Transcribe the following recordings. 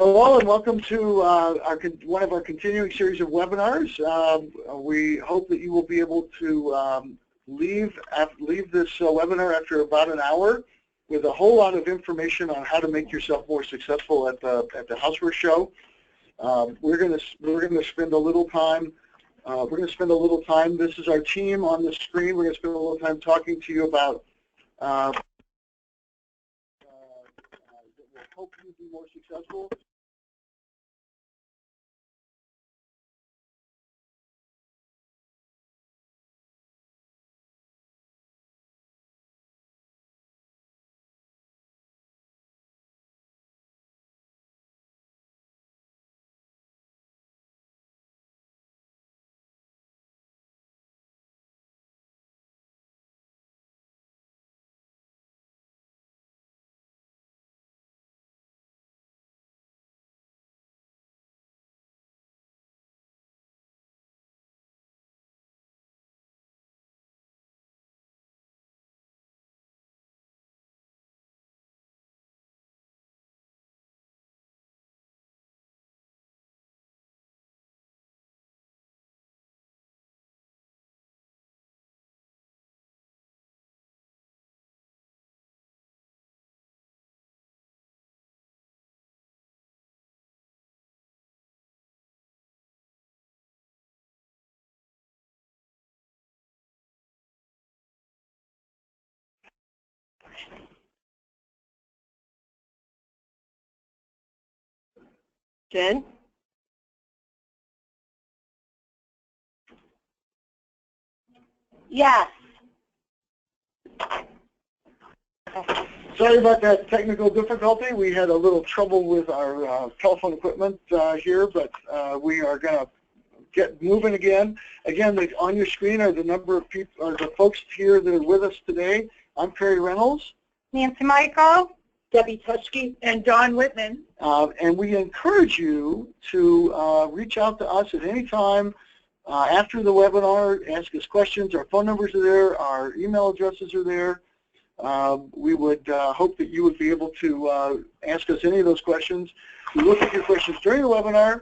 Hello and welcome to one of our continuing series of webinars. We hope that you will be able to leave this webinar after about an hour with a whole lot of information on how to make yourself more successful at the Housewares Show. We're going to spend a little time. This is our team on the screen. We're going to spend a little time talking to you about that will help you be more successful. Jen? Yes. Sorry about that technical difficulty. We had a little trouble with our telephone equipment here, but we are going to get moving again. Again, on your screen are the number of people, or the folks here that are with us today. I'm Perry Reynolds. Nancy Michael. Debbie Teschke. And Don Whitman. And we encourage you to reach out to us at any time after the webinar, ask us questions. Our phone numbers are there, our email addresses are there. We would hope that you would be able to ask us any of those questions. We look at your questions during the webinar.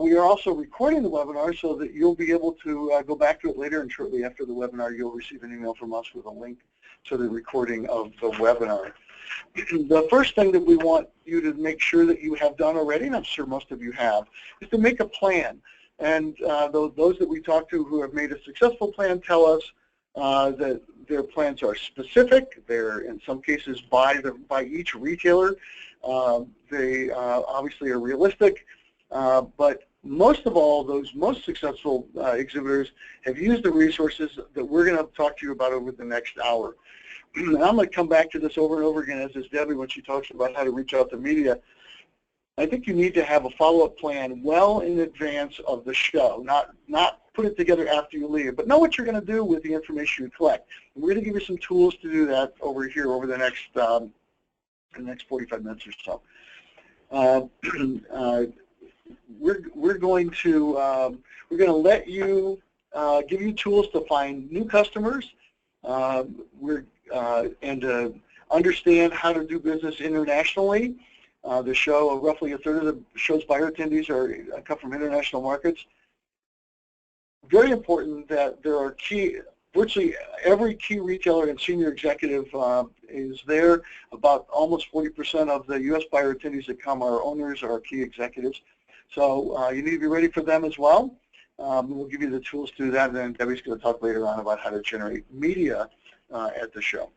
We are also recording the webinar so that you'll be able to go back to it later, and shortly after the webinar you'll receive an email from us with a link to the recording of the webinar. The first thing that we want you to make sure that you have done already, and I'm sure most of you have, is to make a plan. And those that we talk to who have made a successful plan tell us that their plans are specific. They're in some cases by each retailer. They obviously are realistic, but most of all, those most successful exhibitors have used the resources that we're going to talk to you about over the next hour. And I'm going to come back to this over and over again, as is Debbie when she talks about how to reach out to media. I think you need to have a follow-up plan well in advance of the show, not put it together after you leave, but know what you're going to do with the information you collect. And we're going to give you some tools to do that over here over the next 45 minutes or so. We're going to let you give you tools to find new customers. And to understand how to do business internationally. The show, roughly a third of the show's buyer attendees come from international markets. Very important that there are virtually every key retailer and senior executive is there. About almost 40% of the U.S. buyer attendees that come are owners or key executives. So you need to be ready for them as well. We'll give you the tools to do that, and then Debbie's going to talk later on about how to generate media at the show.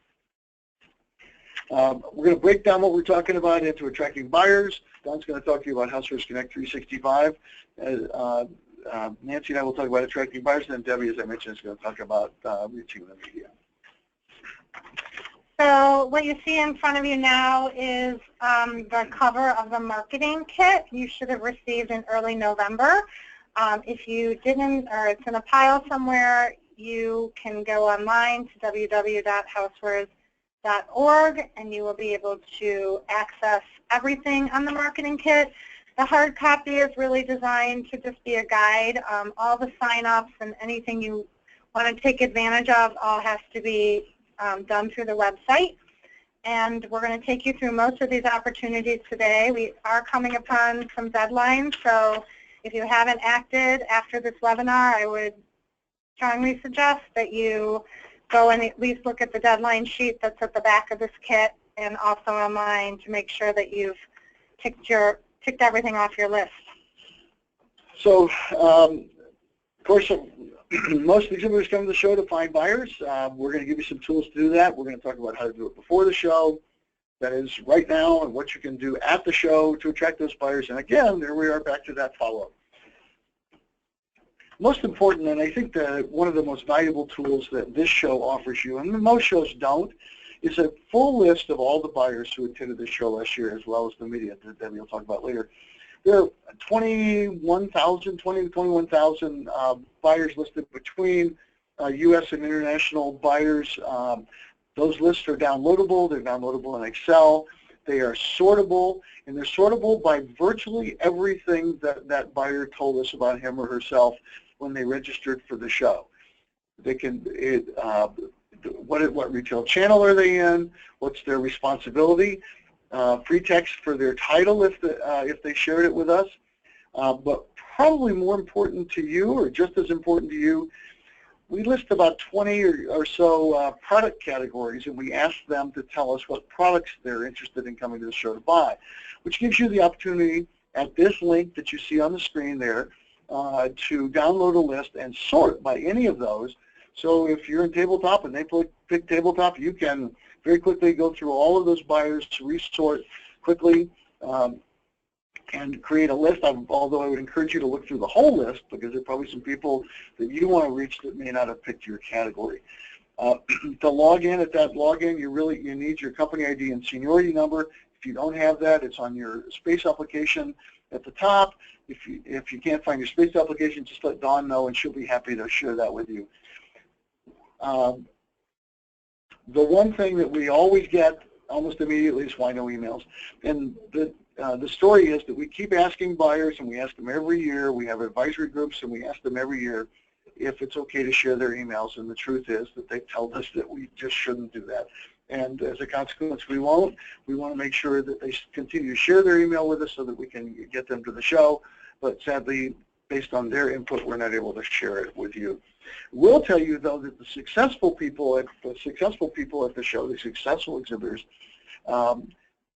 We're going to break down what we're talking about into attracting buyers. Don's going to talk to you about Housewares Connect 365. Nancy and I will talk about attracting buyers, and then Debbie, as I mentioned, is going to talk about reaching the media. So what you see in front of you now is the cover of the marketing kit you should have received in early November. If you didn't, or it's in a pile somewhere, you can go online to www.housewares.org and you will be able to access everything on the marketing kit. The hard copy is really designed to just be a guide. All the sign-ups and anything you want to take advantage of all has to be done through the website. and we're going to take you through most of these opportunities today. We are coming upon some deadlines, so if you haven't acted after this webinar, I would strongly suggest that you go and at least look at the deadline sheet that's at the back of this kit and also online to make sure that you've ticked everything off your list. So, of course, most exhibitors come to the show to find buyers. We're going to give you some tools to do that. We're going to talk about how to do it before the show, that is right now, and what you can do at the show to attract those buyers. And again, there we are back to that follow-up. Most important, and I think that one of the most valuable tools that this show offers you, and most shows don't, is a full list of all the buyers who attended this show last year, as well as the media that Debbie will talk about later. There are 20 to 21,000 buyers listed between U.S. and international buyers. Those lists are downloadable. They're downloadable in Excel. They are sortable, and they're sortable by virtually everything that that buyer told us about him or herself when they registered for the show. They can, what retail channel are they in? What's their responsibility? Free text for their title if they shared it with us. But probably more important to you, or just as important to you, we list about 20 or so product categories, and we ask them to tell us what products they're interested in coming to the show to buy, which gives you the opportunity at this link that you see on the screen there to download a list and sort by any of those. So if you're in tabletop and they pick tabletop, you can very quickly go through all of those buyers to resort quickly and create a list. Although I would encourage you to look through the whole list, because there are probably some people that you want to reach that may not have picked your category. To log in, at that login, you need your company ID and seniority number. If you don't have that, it's on your space application at the top. If you can't find your space application, just let Dawn know, and she'll be happy to share that with you. The one thing that we always get almost immediately is why no emails. And the story is that we keep asking buyers, and we ask them every year. We have advisory groups, and we ask them every year if it's okay to share their emails. And the truth is that they tell us that we just shouldn't do that. And as a consequence, we won't. We want to make sure that they continue to share their email with us so that we can get them to the show. But sadly, based on their input, we're not able to share it with you. We'll tell you, though, that the successful people at the show, the successful exhibitors,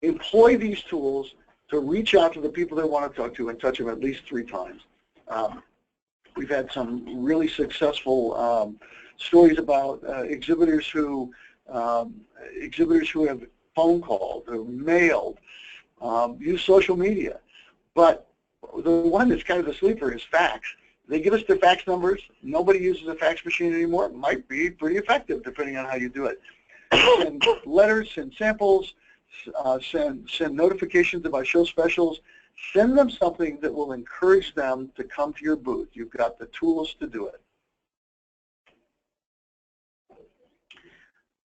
employ these tools to reach out to the people they want to talk to and touch them at least 3 times. We've had some really successful stories about exhibitors who have phone called or mailed, use social media. But the one that's kind of the sleeper is fax. They give us their fax numbers. Nobody uses a fax machine anymore. It might be pretty effective depending on how you do it. Send letters, send samples, send notifications about show specials. Send them something that will encourage them to come to your booth. You've got the tools to do it.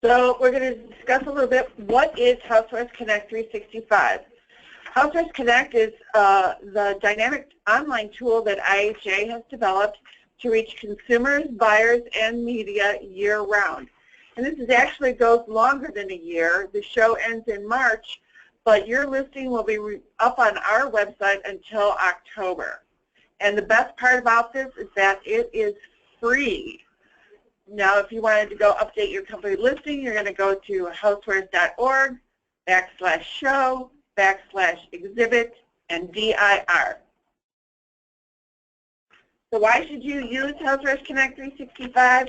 So we're going to discuss a little bit, what is Housewares Connect 365? Housewares Connect is the dynamic online tool that IHA has developed to reach consumers, buyers, and media year-round. And this actually goes longer than a year. The show ends in March, but your listing will be up on our website until October. And the best part about this is that it is free. Now, if you wanted to go update your company listing, you're going to go to housewares.org/show/exhibit and DIR. So why should you use Housewares Connect 365?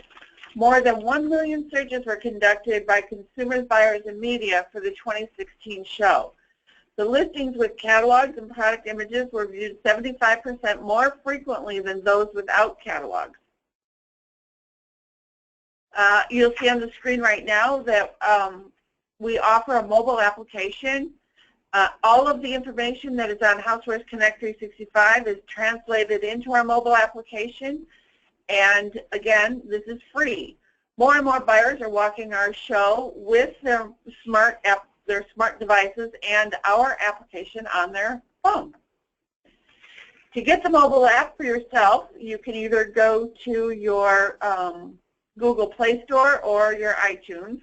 More than 1 million searches were conducted by consumers, buyers, and media for the 2016 show. The listings with catalogs and product images were viewed 75% more frequently than those without catalogs. You'll see on the screen right now that we offer a mobile application. All of the information that is on Housewares Connect 365 is translated into our mobile application. And again, this is free. More and more buyers are walking our show with their smart devices and our application on their phone. To get the mobile app for yourself, you can either go to your Google Play Store or your iTunes,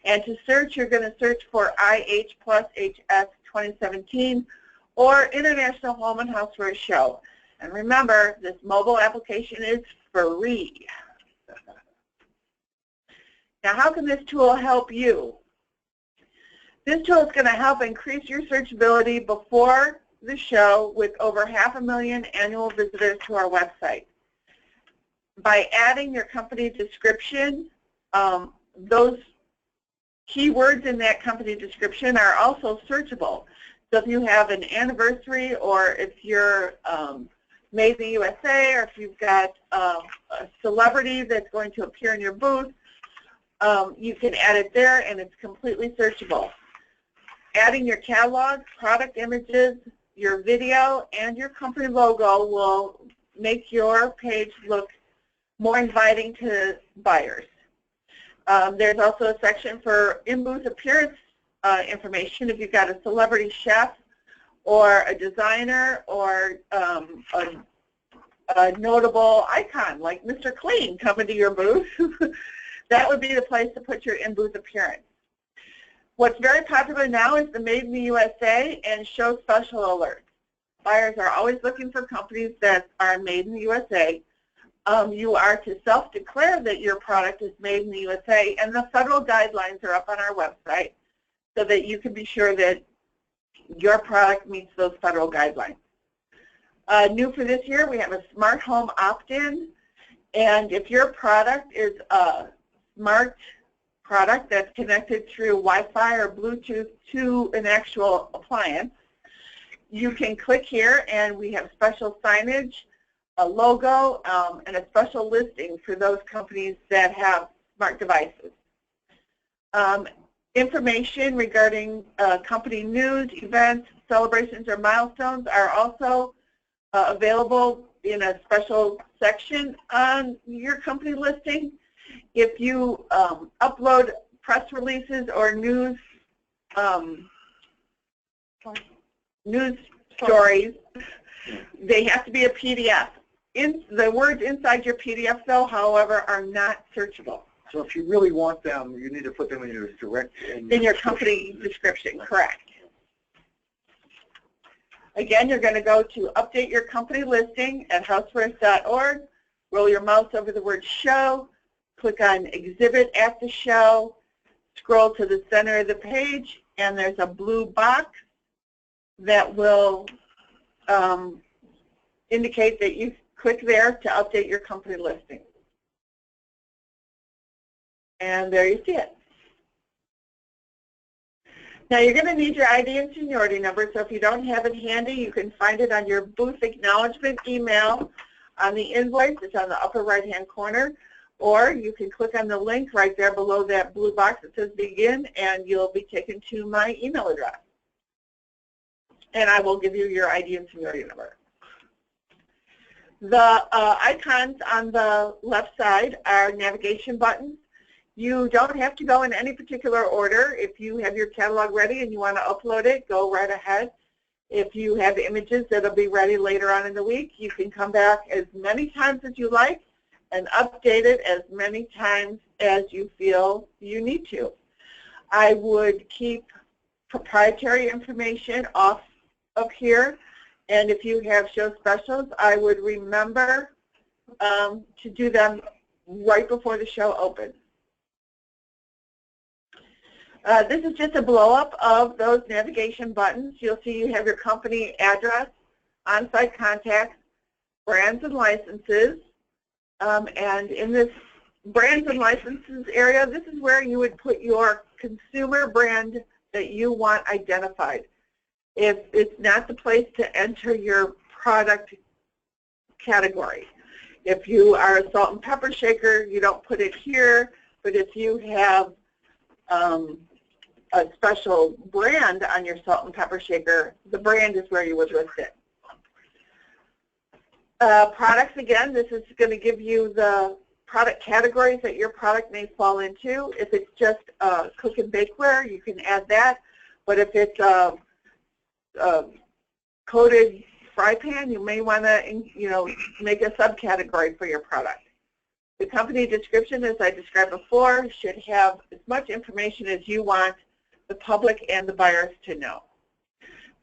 And to search, you're going to search for IH plus HS 2017 or International Home and Housewares Show. And remember, this mobile application is free. Now, how can this tool help you? This tool is going to help increase your searchability before the show with over 500,000 annual visitors to our website. By adding your company description, those keywords in that company description are also searchable. So if you have an anniversary, or if you're made in the USA, or if you've got a celebrity that's going to appear in your booth, you can add it there and it's completely searchable. Adding your catalog, product images, your video, and your company logo will make your page look more inviting to buyers. There's also a section for in-booth appearance information if you've got a celebrity chef or a designer or a notable icon like Mr. Clean coming to your booth. That would be the place to put your in-booth appearance. What's very popular now is the Made in the USA and Show Special alerts. Buyers are always looking for companies that are made in the USA. You are to self-declare that your product is made in the USA, and the federal guidelines are up on our website so that you can be sure that your product meets those federal guidelines. New for this year, we have a smart home opt-in, and if your product is a smart product that's connected through Wi-Fi or Bluetooth to an actual appliance, you can click here and we have special signage, a logo, and a special listing for those companies that have smart devices. Information regarding company news, events, celebrations, or milestones are also available in a special section on your company listing. If you upload press releases or news stories, they have to be a PDF. The words inside your PDF, though, however, are not searchable. So if you really want them, you need to put them in your in your company description, correct. Again, you're going to go to update your company listing at housewares.org, roll your mouse over the word show, click on exhibit at the show, scroll to the center of the page, and there's a blue box that will indicate that you click there to update your company listing. And there you see it. Now you're going to need your ID and seniority number, so if you don't have it handy, you can find it on your booth acknowledgement email on the invoice. It's on the upper right-hand corner, or you can click on the link right there below that blue box that says begin, and you'll be taken to my email address. And I will give you your ID and seniority number. The icons on the left side are navigation buttons. You don't have to go in any particular order. If you have your catalog ready and you want to upload it, go right ahead. If you have images that'll be ready later on in the week, you can come back as many times as you like and update it as many times as you feel you need to. I would keep proprietary information off of here, and if you have show specials, I would remember to do them right before the show opens. This is just a blow-up of those navigation buttons. You'll see you have your company address, on-site contacts, brands and licenses, and in this brands and licenses area, this is where you would put your consumer brand that you want identified. If it's not the place to enter your product category. If you are a salt and pepper shaker, you don't put it here, but if you have a special brand on your salt and pepper shaker, the brand is where you would list it. Products, again, this is going to give you the product categories that your product may fall into. If it's just cook and bakeware, you can add that. But if it's a coated fry pan, you may want to, make a subcategory for your product. The company description, as I described before, should have as much information as you want the public and the buyers to know.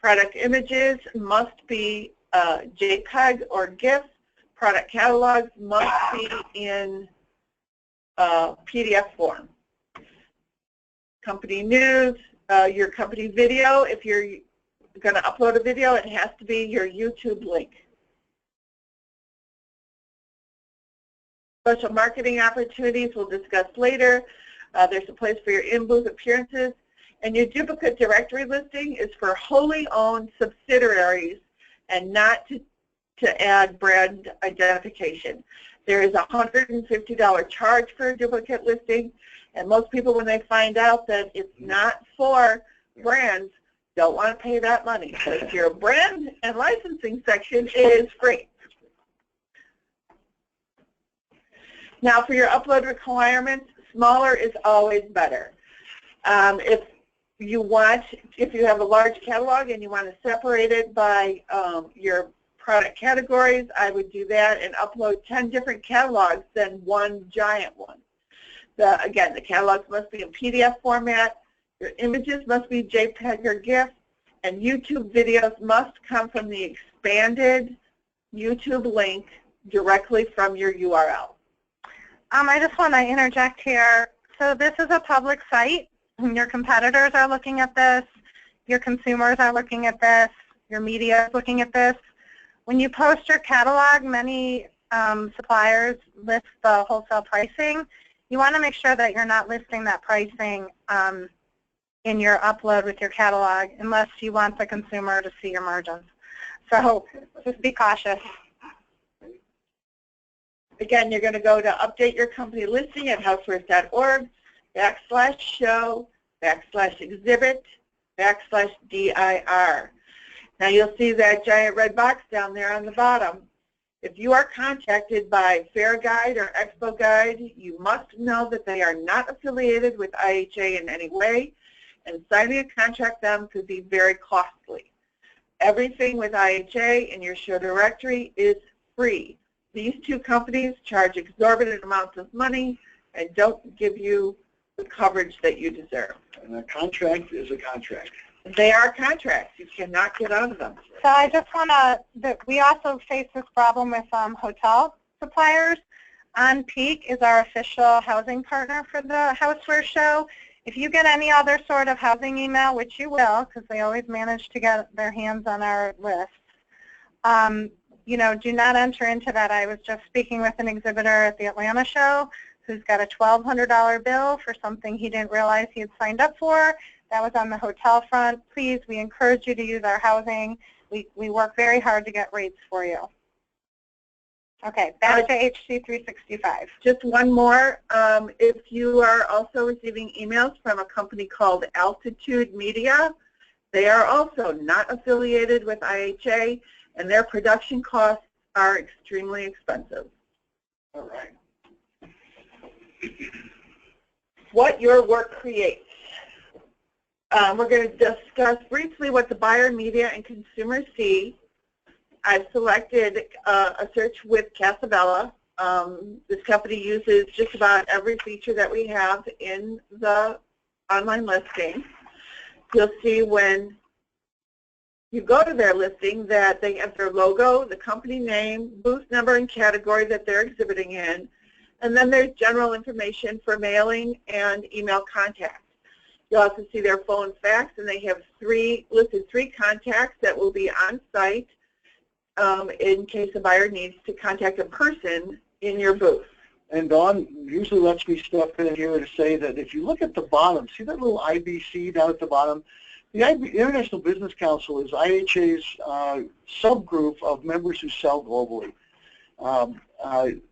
Product images must be JPEG or GIF. Product catalogs must be in PDF form. Company news, your company video, if you're going to upload a video, it has to be your YouTube link. Special marketing opportunities we'll discuss later. There's a place for your in-booth appearances. And your duplicate directory listing is for wholly owned subsidiaries and not to add brand identification. There is a $150 charge for a duplicate listing, and most people, when they find out that it's not for brands, don't want to pay that money. But your brand and licensing section is free. Now, for your upload requirements, smaller is always better. If you have a large catalog and you want to separate it by your product categories, I would do that and upload 10 different catalogs than one giant one. Again, the catalogs must be in PDF format, your images must be JPEG or GIF, and YouTube videos must come from the expanded YouTube link directly from your URL. I just want to interject here. So this is a public site. Your competitors are looking at this. Your consumers are looking at this. Your media is looking at this. When you post your catalog, many suppliers list the wholesale pricing. You want to make sure that you're not listing that pricing in your upload with your catalog unless you want the consumer to see your margins. So just be cautious. Again, you're going to go to update your company listing at housewares.org/show/exhibit/dir. Now you'll see that giant red box down there on the bottom. If you are contacted by Fair Guide or Expo Guide, you must know that they are not affiliated with IHA in any way, and signing a contract with them could be very costly. Everything with IHA in your show directory is free. These two companies charge exorbitant amounts of money and don't give you the coverage that you deserve. And a contract is a contract. They are contracts. You cannot get out of them. So I just want to, we also face this problem with hotel suppliers. On Peak is our official housing partner for the Housewares Show. If you get any other sort of housing email, which you will, because they always manage to get their hands on our lists, you know, do not enter into that. I was just speaking with an exhibitor at the Atlanta show who's got a $1,200 bill for something he didn't realize he had signed up for. That was on the hotel front. Please, we encourage you to use our housing. We work very hard to get rates for you. Okay, back to HC 365. Just one more. If you are also receiving emails from a company called Altitude Media, they are also not affiliated with IHA, and their production costs are extremely expensive. All right. What your work creates. We're going to discuss briefly what the buyer, media, and consumers see. I've selected a search with Casabella. This company uses just about every feature that we have in the online listing. You'll see when you go to their listing that they have their logo, the company name, booth number, and category that they're exhibiting in. And then there's general information for mailing and email contact. You'll also see their phone, fax, and they have listed three contacts that will be on site in case a buyer needs to contact a person in your booth. And Dawn usually lets me step in here to say that if you look at the bottom, see that little IBC down at the bottom? The International Business Council is IHA's subgroup of members who sell globally.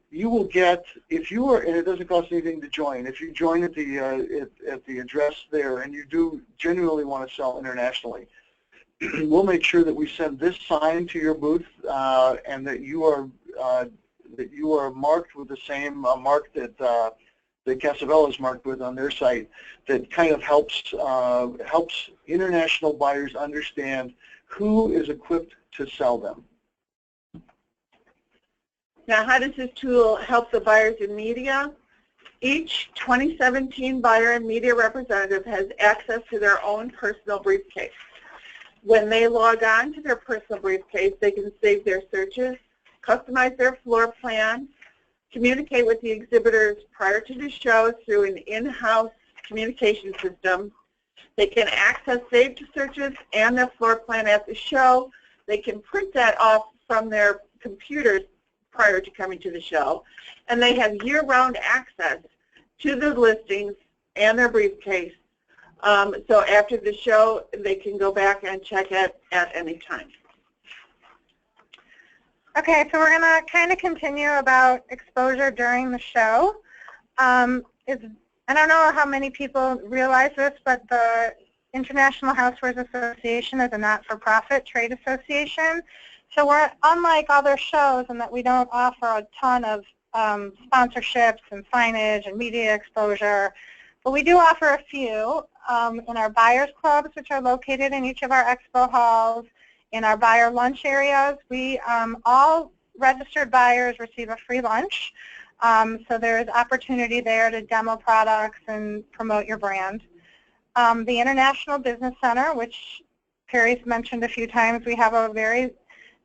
You will get, if you are, and it doesn't cost anything to join, if you join at the address there and you do genuinely want to sell internationally, we'll make sure that we send this sign to your booth and that you are marked with the same mark that Casabella is marked with on their site. That kind of helps international buyers understand who is equipped to sell them. Now, how does this tool help the buyers in media? Each 2017 buyer and media representative has access to their own personal briefcase. When they log on to their personal briefcase, they can save their searches, customize their floor plan, communicate with the exhibitors prior to the show through an in-house communication system. They can access saved searches and their floor plan at the show. They can print that off from their computers prior to coming to the show. And they have year-round access to the listings and their briefcase. So after the show, they can go back and check it at any time. Okay, so we're going to kind of continue about exposure during the show. I don't know how many people realize this, but the International Housewares Association is a not-for-profit trade association. So we're unlike other shows in that we don't offer a ton of sponsorships and signage and media exposure, but we do offer a few in our buyers clubs, which are located in each of our expo halls. In our buyer lunch areas, we all registered buyers receive a free lunch. So there's opportunity there to demo products and promote your brand. The International Business Center, which Perry's mentioned a few times, we have a very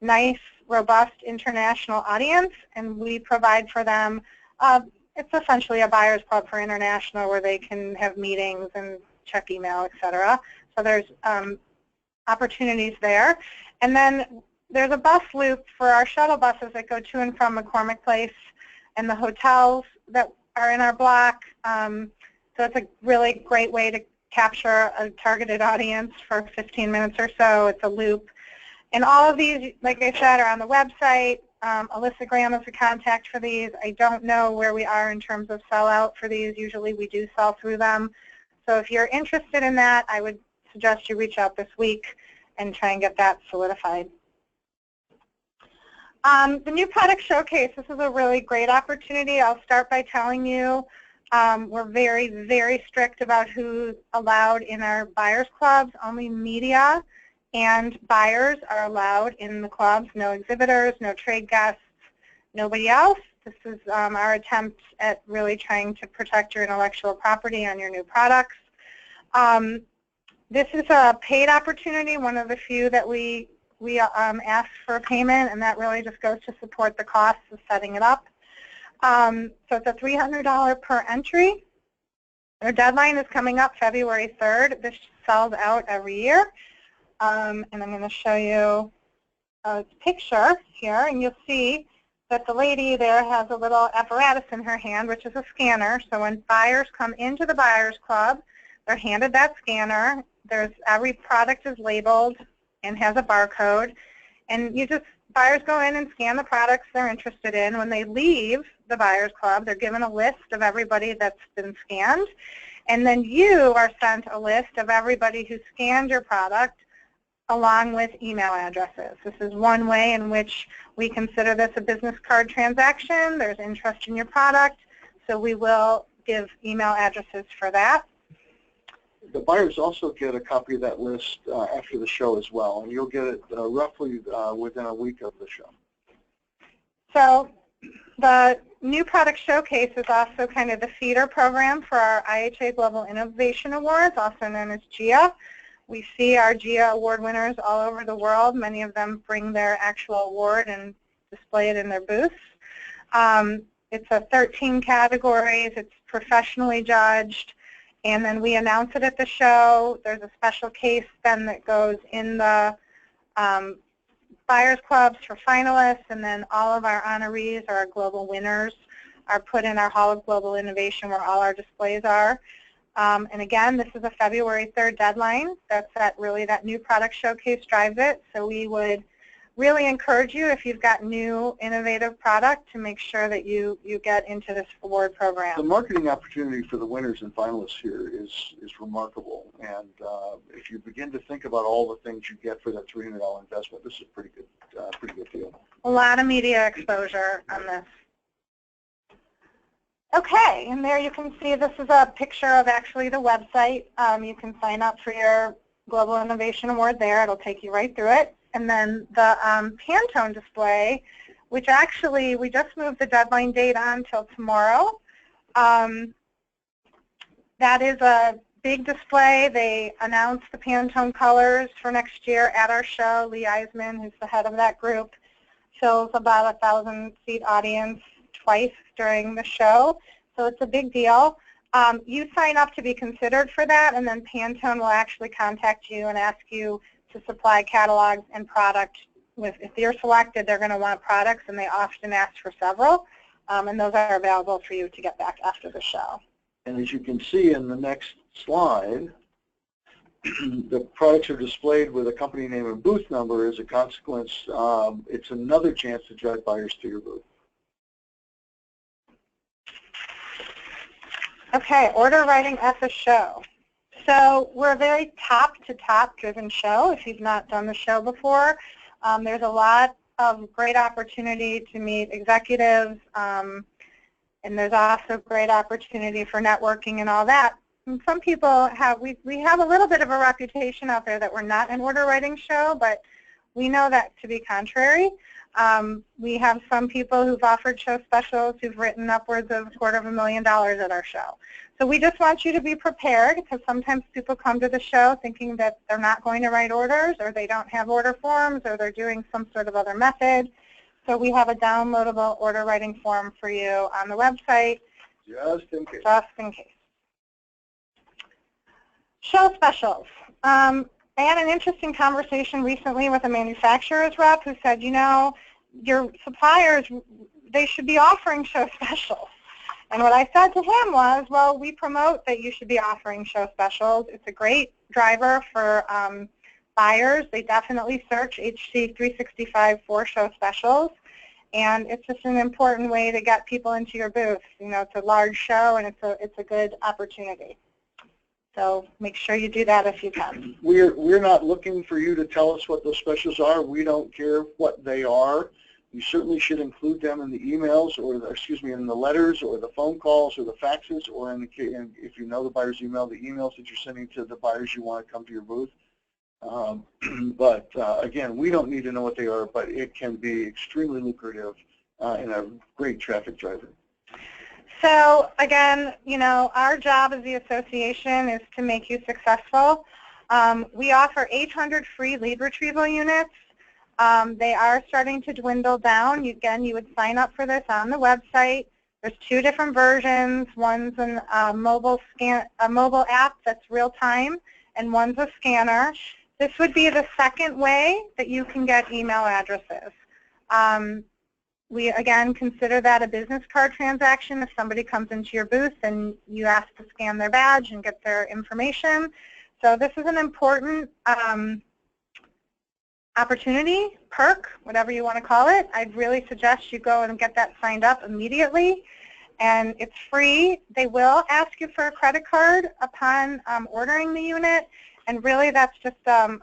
nice, robust international audience, and we provide for them, it's essentially a buyer's club for international where they can have meetings and check email, etc. So there's opportunities there. And then there's a bus loop for our shuttle buses that go to and from McCormick Place and the hotels that are in our block. So it's a really great way to capture a targeted audience for 15 minutes or so. It's a loop. And all of these, like I said, are on the website. Alyssa Graham is the contact for these. I don't know where we are in terms of sellout for these. Usually we do sell through them. So if you're interested in that, I would suggest you reach out this week and try and get that solidified. The new product showcase, this is a really great opportunity. I'll start by telling you we're very, very strict about who's allowed in our buyers clubs. Only media and buyers are allowed in the clubs. No exhibitors, no trade guests, nobody else. This is our attempt at really trying to protect your intellectual property on your new products. This is a paid opportunity, one of the few that we ask for a payment, and that really just goes to support the costs of setting it up. So it's a $300 per entry. Our deadline is coming up February 3rd. This sells out every year. And I'm going to show you a picture here, and you'll see that the lady there has a little apparatus in her hand, which is a scanner. So when buyers come into the Buyers Club, they're handed that scanner. Every product is labeled and has a barcode, and buyers go in and scan the products they're interested in. When they leave the Buyers Club, they're given a list of everybody that's been scanned, and then you are sent a list of everybody who scanned your product along with email addresses. This is one way in which we consider this a business card transaction. There's interest in your product, so we will give email addresses for that. The buyers also get a copy of that list after the show as well, and you'll get it roughly within a week of the show. So the new product showcase is also kind of the feeder program for our IHA Global Innovation Awards, also known as GIA. We see our GIA award winners all over the world. Many of them bring their actual award and display it in their booths. It's 13 categories. It's professionally judged. And then we announce it at the show. There's a special case then that goes in the Buyers Clubs for finalists, and then all of our honorees or our global winners are put in our Hall of Global Innovation where all our displays are. And again, this is a February 3rd deadline. That's that new product showcase drives it. So we would really encourage you, if you've got new innovative product, to make sure that you get into this award program. The marketing opportunity for the winners and finalists here is remarkable, and if you begin to think about all the things you get for that $300 investment, this is a pretty good deal. A lot of media exposure on this. Okay, and there you can see this is a picture of actually the website. You can sign up for your Global Innovation Award there. It'll take you right through it. And then the Pantone display, which actually we just moved the deadline date on till tomorrow. That is a big display. They announced the Pantone colors for next year at our show. Lee Eisman, who's the head of that group, fills about 1,000-seat audience twice during the show. So it's a big deal. You sign up to be considered for that, and then Pantone will actually contact you and ask you to supply catalogs and product. If you're selected, they're going to want products, and they often ask for several, and those are available for you to get back after the show. And as you can see in the next slide, the products are displayed with a company name and booth number. As a consequence, it's another chance to drive buyers to your booth. Okay, order writing at the show. So we're a very top-to-top driven show. If you've not done the show before, there's a lot of great opportunity to meet executives, and there's also great opportunity for networking and all that. And some people have, we have a little bit of a reputation out there that we're not an order writing show, but we know that to be contrary. We have some people who've offered show specials who've written upwards of $250,000 at our show. So we just want you to be prepared, because sometimes people come to the show thinking that they're not going to write orders, or they don't have order forms, or they're doing some sort of other method. So we have a downloadable order writing form for you on the website. Just in case. Just in case. Show specials. I had an interesting conversation recently with a manufacturer's rep who said, you know, your suppliers, they should be offering show specials. And what I said to him was, well, we promote that you should be offering show specials. It's a great driver for buyers. They definitely search HC 365 for show specials. And it's just an important way to get people into your booth. You know, it's a large show, and it's a good opportunity. So make sure you do that if you can. We're not looking for you to tell us what those specials are. We don't care what they are. You certainly should include them in the emails, or in the letters, or the phone calls, or the faxes, or if you know the buyer's email, the emails that you're sending to the buyers you want to come to your booth. Again, we don't need to know what they are, but it can be extremely lucrative and a great traffic driver. So again, you know, our job as the association is to make you successful. We offer 800 free lead retrieval units. They are starting to dwindle down. Again, you would sign up for this on the website. There's two different versions. One's a mobile app that's real time, and one's a scanner. This would be the second way that you can get email addresses. We, again, consider that a business card transaction. If somebody comes into your booth and you ask to scan their badge and get their information. So this is an important opportunity, perk, whatever you want to call it. I'd really suggest you go and get that signed up immediately. And it's free. They will ask you for a credit card upon ordering the unit. And really that's just a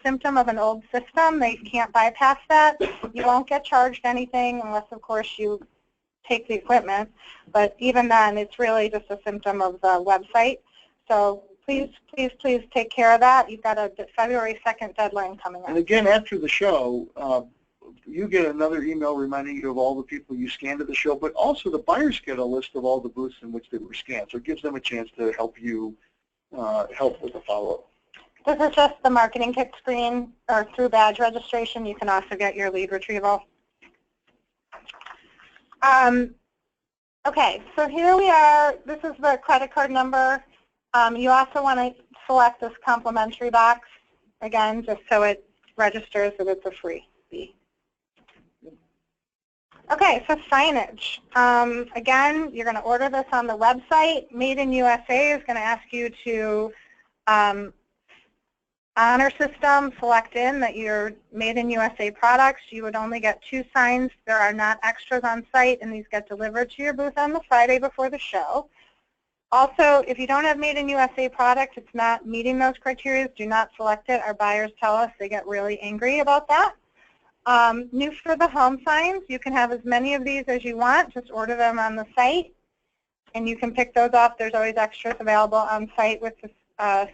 symptom of an old system. They can't bypass that. You won't get charged anything unless, of course, you take the equipment. But even then, it's really just a symptom of the website. So please, please, please take care of that. You've got a February 2nd deadline coming up. And again, after the show, you get another email reminding you of all the people you scanned at the show, but also the buyers get a list of all the booths in which they were scanned. So it gives them a chance to help you help with the follow-up. This is just the marketing kit screen, or through badge registration. You can also get your lead retrieval. Okay, so here we are. This is the credit card number. You also want to select this complimentary box, again, just so it registers that it's a free fee. Okay, so signage. Again, you're going to order this on the website. Made in USA is going to ask you to on our system, select in that you're made in USA products. You would only get 2 signs. There are not extras on site, and these get delivered to your booth on the Friday before the show. Also, if you don't have made in USA products, it's not meeting those criteria, do not select it. Our buyers tell us they get really angry about that. New for the home signs, you can have as many of these as you want. Just order them on the site, and you can pick those up. There's always extras available on site with the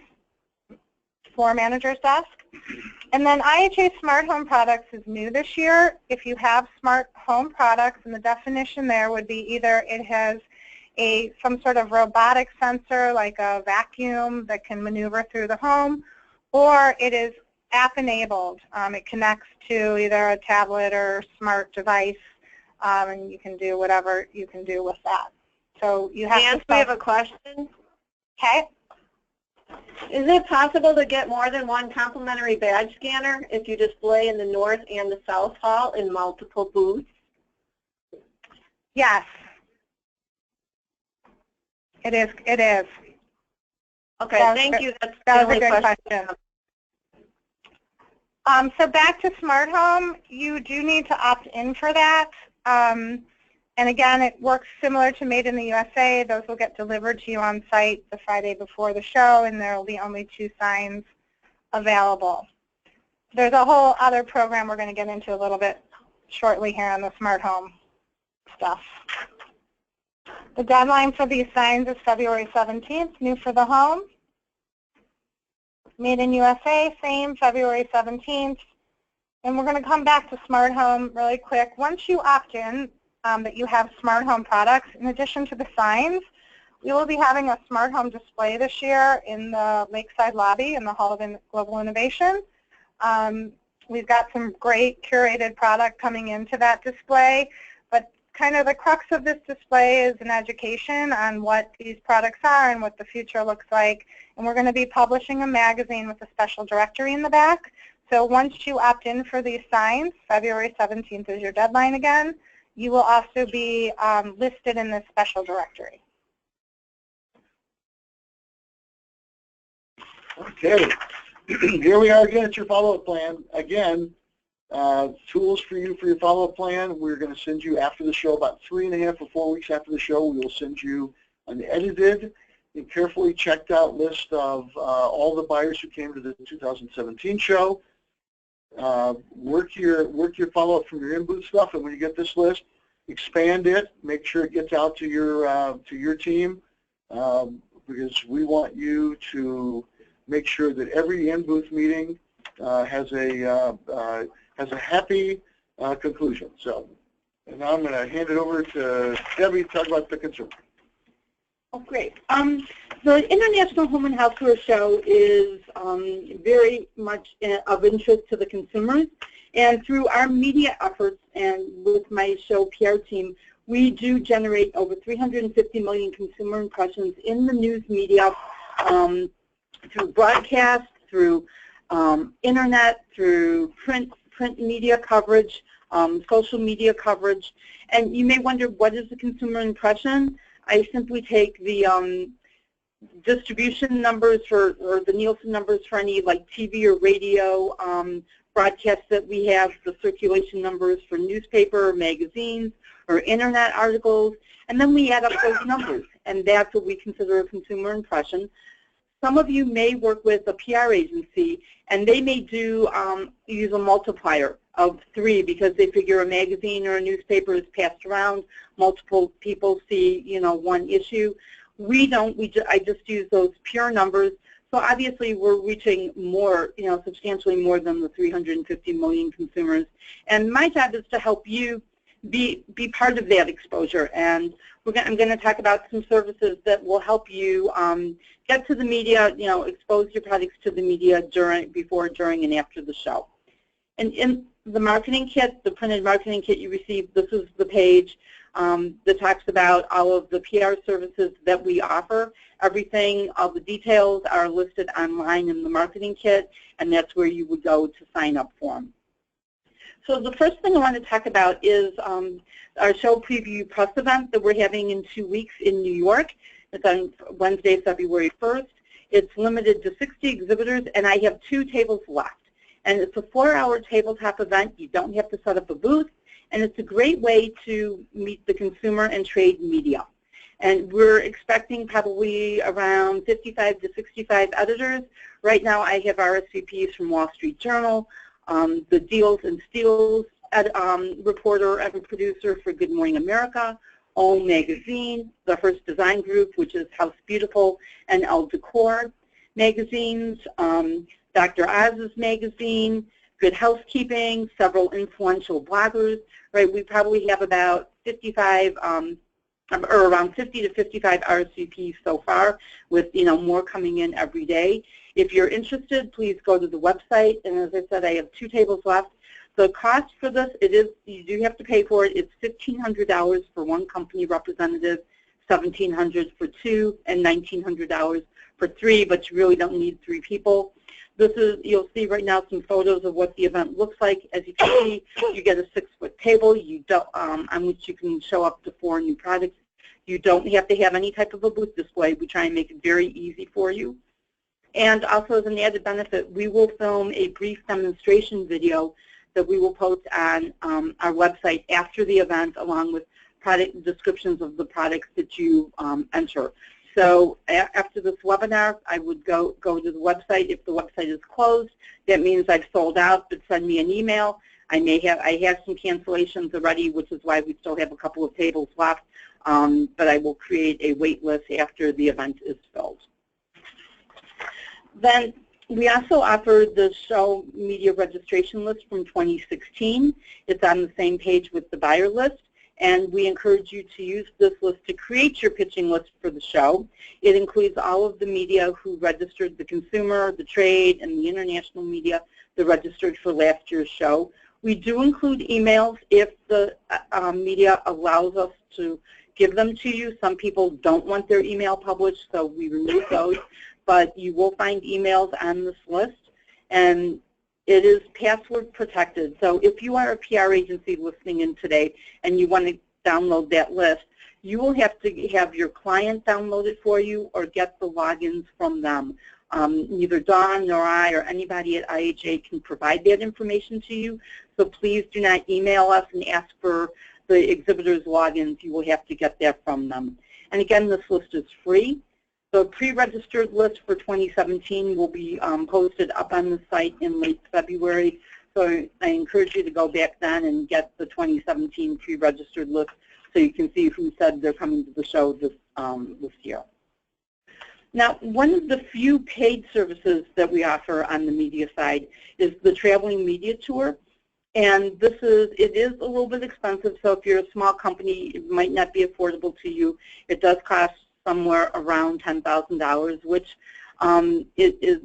floor manager's desk. And then IHA Smart Home Products is new this year. If you have smart home products, and the definition there would be either it has some sort of robotic sensor like a vacuum that can maneuver through the home, or it is app-enabled. It connects to either a tablet or smart device, and you can do whatever you can do with that. So you have Nancy, we have a question. Okay. Is it possible to get more than one complimentary badge scanner if you display in the north and the south hall in multiple booths? Yes. It is. It is. Okay, thank you. That's that was a good question. So back to Smart Home, you do need to opt in for that. And again, it works similar to Made in the USA. Those will get delivered to you on site the Friday before the show, and there will be only 2 signs available. There's a whole other program we're going to get into a little bit shortly here on the Smart Home stuff. The deadline for these signs is February 17th, new for the home. Made in USA, same, February 17th. And we're going to come back to Smart Home really quick. Once you opt in, that you have smart home products, in addition to the signs, we will be having a smart home display this year in the Lakeside lobby in the Hall of Global Innovation. We've got some great curated product coming into that display, but kind of the crux of this display is an education on what these products are and what the future looks like. And we're going to be publishing a magazine with a special directory in the back. So once you opt in for these signs, February 17th is your deadline again. You will also be listed in this special directory. Okay, here we are again at your follow-up plan. Again, tools for you for your follow-up plan. We're going to send you after the show, about 3.5 or 4 weeks after the show, we will send you an edited and carefully checked out list of all the buyers who came to the 2017 show. Work your follow-up from your in-booth stuff, and when you get this list, expand it. Make sure it gets out to your team, because we want you to make sure that every in-booth meeting has a happy conclusion. So, and now I'm going to hand it over to Debbie to talk about the consumer. Oh, great. The International Home and Housewares Show is very much of interest to the consumers. And through our media efforts and with my show PR team, we do generate over 350 million consumer impressions in the news media through broadcast, through internet, through print media coverage, social media coverage. And you may wonder, what is a consumer impression? I simply take the distribution numbers or the Nielsen numbers for any like TV or radio broadcasts that we have, the circulation numbers for newspaper or magazines or internet articles, and then we add up those numbers, and that's what we consider a consumer impression. Some of you may work with a PR agency, and they may do use a multiplier of 3 because they figure a magazine or a newspaper is passed around, multiple people see, you know, one issue. We don't. I just use those pure numbers. So obviously we're reaching more, you know, substantially more than the 350 million consumers. And my job is to help you be part of that exposure. And I'm going to talk about some services that will help you get to the media, you know, expose your products to the media before, during, and after the show. And in the marketing kit, the printed marketing kit you received, this is the page that talks about all of the PR services that we offer. Everything, all the details are listed online in the marketing kit, and that's where you would go to sign up for them. So the first thing I want to talk about is our show preview press event that we're having in 2 weeks in New York. It's on Wednesday, February 1st. It's limited to 60 exhibitors, and I have 2 tables left. And it's a 4-hour tabletop event. You don't have to set up a booth, and it's a great way to meet the consumer and trade media. And we're expecting probably around 55 to 65 editors. Right now I have RSVPs from Wall Street Journal, the Deals and Steals reporter and producer for Good Morning America, All Magazine, the Hearst Design Group, which is House Beautiful, and Elle Decor magazines, Dr. Oz's magazine, Good Housekeeping, several influential bloggers, right? We probably have about 55 or around 50 to 55 RSVPs so far, with more coming in every day. If you're interested, please go to the website. And as I said, I have 2 tables left. The cost for this, you do have to pay for it. It's $1,500 for 1 company representative, $1,700 for 2, and $1,900 for 3. But you really don't need 3 people. You'll see right now some photos of what the event looks like. As you can see, you get a 6-foot table on which you can show up to 4 new products. You don't have to have any type of a booth display. We try and make it very easy for you. And also, as an added benefit, we will film a brief demonstration video that we will post on our website after the event, along with product descriptions of the products that you enter. So after this webinar, I would go to the website. If the website is closed, that means I've sold out, but send me an email. I have some cancellations already, which is why we still have a couple of tables left, but I will create a wait list after the event is filled. Then we also offer the show media registration list from 2016. It's on the same page with the buyer list. And we encourage you to use this list to create your pitching list for the show. It includes all of the media who registered, the consumer, the trade, and the international media that registered for last year's show. We do include emails if the media allows us to give them to you. Some people don't want their email published, so we remove those. But you will find emails on this list. And it is password protected. So if you are a PR agency listening in today and you want to download that list, you will have to have your client download it for you or get the logins from them. Neither Dawn nor I or anybody at IHA can provide that information to you. So please do not email us and ask for the exhibitors' logins. You will have to get that from them. And again, this list is free. The pre-registered list for 2017 will be posted up on the site in late February. So I encourage you to go back then and get the 2017 pre-registered list so you can see who said they're coming to the show this year. Now, one of the few paid services that we offer on the media side is the Traveling Media Tour. And it is a little bit expensive, so if you're a small company, it might not be affordable to you. It does cost somewhere around $10,000, which it is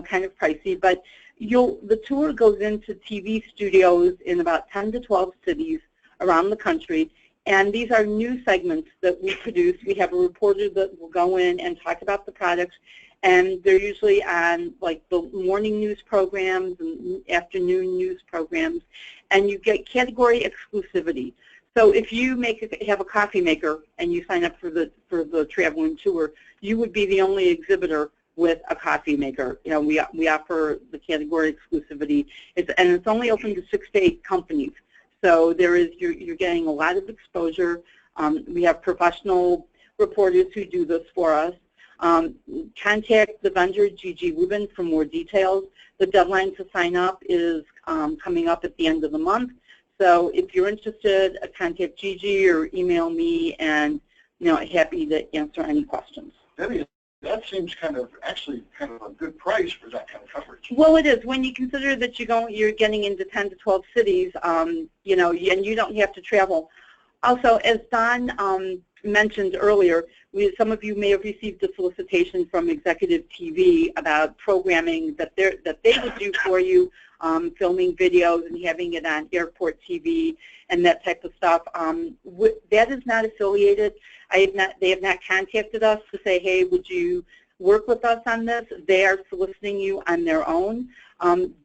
kind of pricey. But the tour goes into TV studios in about 10 to 12 cities around the country, and these are new segments that we produce. We have a reporter that will go in and talk about the products, and they're usually on like the morning news programs and afternoon news programs, and you get category exclusivity. So if you have a coffee maker and you sign up for the traveling tour, you would be the only exhibitor with a coffee maker. We offer the category exclusivity, and it's only open to 6 to 8 companies. So you're getting a lot of exposure. We have professional reporters who do this for us. Contact the vendor, Gigi Rubin, for more details. The deadline to sign up is coming up at the end of the month. So if you're interested, contact Gigi or email me, and happy to answer any questions. Debbie, that seems actually kind of a good price for that kind of coverage. Well, it is. When you consider that you're getting into 10 to 12 cities, and you don't have to travel. Also, as Don mentioned earlier, some of you may have received a solicitation from Executive TV about programming that they would do for you, filming videos and having it on airport TV and that type of stuff. That is not affiliated. They have not contacted us to say, hey, would you work with us on this? They are soliciting you on their own.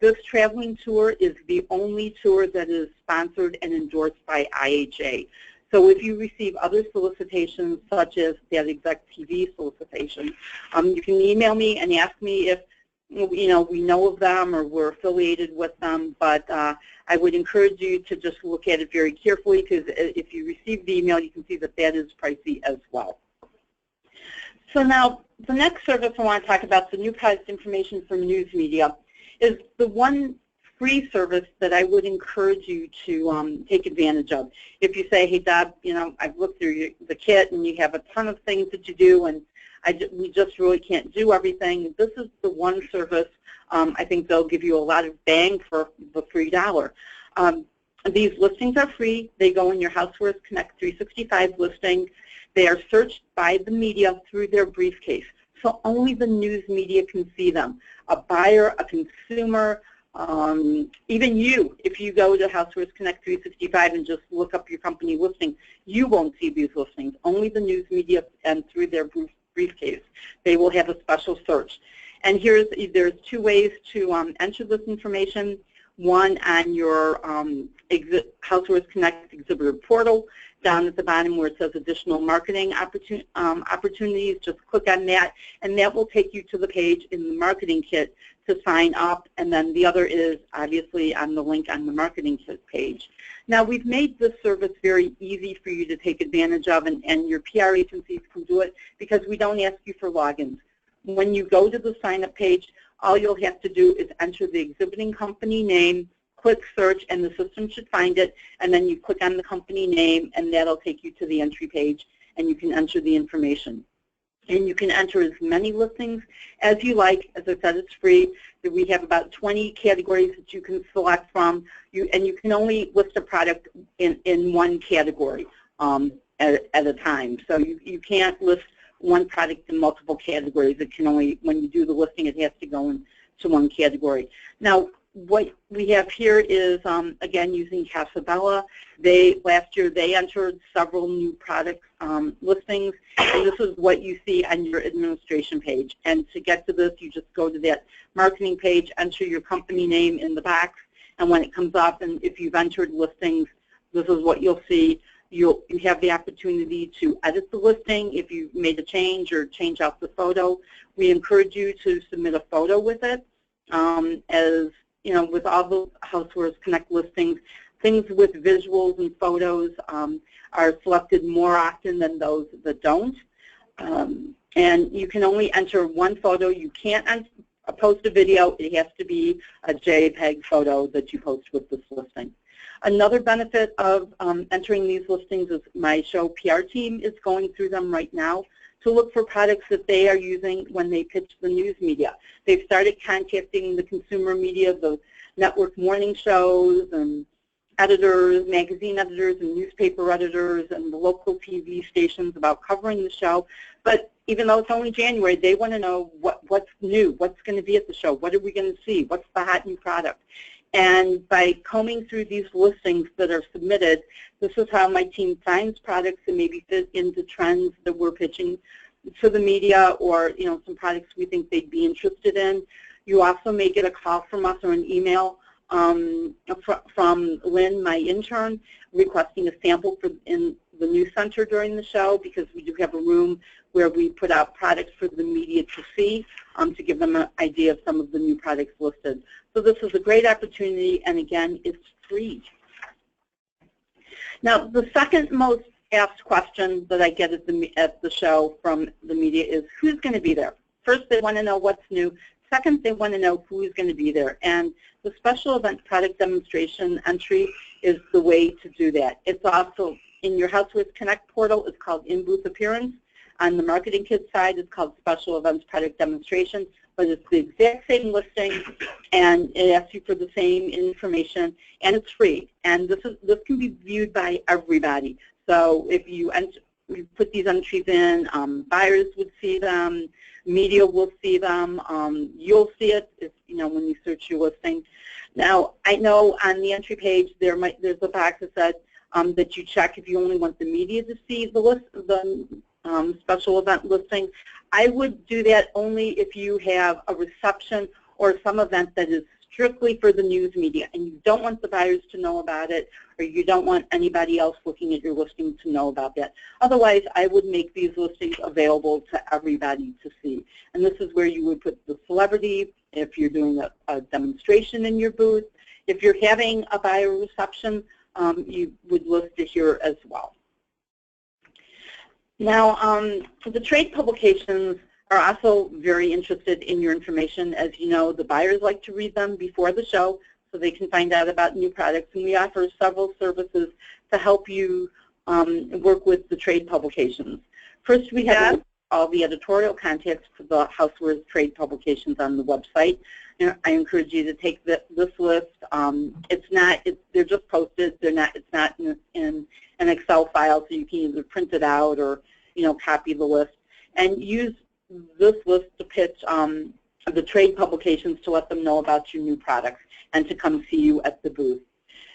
This traveling tour is the only tour that is sponsored and endorsed by IHA. So if you receive other solicitations, such as that Exec TV solicitation, you can email me and ask me if we know of them or we're affiliated with them. But I would encourage you to just look at it very carefully, because if you receive the email, you can see that is pricey as well. So now the next service I want to talk about, the new product information for news media, is the one free service that I would encourage you to take advantage of. If you say, hey, Deb, I've looked through the kit and you have a ton of things that you do, and we just really can't do everything. This is the one service I think they'll give you a lot of bang for the free dollar. These listings are free. They go in your Housewares Connect 365 listing. They are searched by the media through their briefcase, so only the news media can see them. A buyer, a consumer, even you, if you go to Housewares Connect 365 and just look up your company listing, you won't see these listings. Only the news media, and through their briefcase, they will have a special search. And there's two ways to enter this information. One on your Housewares Connect exhibitor portal, down at the bottom where it says additional marketing opportunities. Just click on that, and that will take you to the page in the marketing kit to sign up. And then the other is obviously on the link on the marketing kit page. Now, we've made this service very easy for you to take advantage of, and your PR agencies can do it because we don't ask you for logins. When you go to the sign-up page, all you'll have to do is enter the exhibiting company name, click search, and the system should find it, and then you click on the company name, and that'll take you to the entry page, and you can enter the information. And you can enter as many listings as you like. As I said, it's free. We have about 20 categories that you can select from, and you can only list a product in one category at a time. So you can't list one product in multiple categories. It can only, when you do the listing, it has to go into one category. Now, what we have here is, again, using Casabella. Last year, they entered several new product listings, and this is what you see on your administration page. And to get to this, you just go to that marketing page, enter your company name in the box, and when it comes up, and if you've entered listings, this is what you'll see. You have the opportunity to edit the listing if you've made a change or change out the photo. We encourage you to submit a photo with it. As you know, with all the Housewares Connect listings, things with visuals and photos are selected more often than those that don't. And you can only enter one photo. You can't post a video. It has to be a JPEG photo that you post with this listing. Another benefit of entering these listings is my show PR team is going through them right now to look for products that they are using when they pitch the news media. They've started contacting the consumer media, the network morning shows, and editors, magazine editors, and newspaper editors, and the local TV stations about covering the show. But even though it's only January, they want to know what's new, what's going to be at the show, what are we going to see, what's the hot new product. And by combing through these listings that are submitted, this is how my team finds products that maybe fit into trends that we're pitching to the media, or some products we think they'd be interested in. You also may get a call from us or an email from Lynn, my intern, requesting a sample in the news center during the show, because we do have a room where we put out products for the media to see, to give them an idea of some of the new products listed. So this is a great opportunity, and again, it's free. Now, the second most asked question that I get at the show from the media is, who's going to be there? First, they want to know what's new. Second, they want to know who's going to be there. And the special event product demonstration entry is the way to do that. It's also in your Housewares Connect portal. It's called in-booth appearance. On the marketing kit side, it's called special events product demonstration, but it's the exact same listing, and it asks you for the same information, and it's free. And this can be viewed by everybody. So if you put these entries in, buyers would see them, media will see them, you'll see it when you search your listing. Now, I know on the entry page there's a box that said that you check if you only want the media to see the special event listing. I would do that only if you have a reception or some event that is strictly for the news media, and you don't want the buyers to know about it, or you don't want anybody else looking at your listing to know about that. Otherwise, I would make these listings available to everybody to see. And this is where you would put the celebrity, if you're doing a demonstration in your booth. If you're having a buyer reception, you would list it here as well. Now, the trade publications are also very interested in your information. As you know, the buyers like to read them before the show so they can find out about new products, and we offer several services to help you work with the trade publications. First, we have all the editorial contacts for the Housewares trade publications on the website. I encourage you to take this list. They're just posted. It's not in an Excel file, so you can either print it out or copy the list. And use this list to pitch the trade publications to let them know about your new products and to come see you at the booth.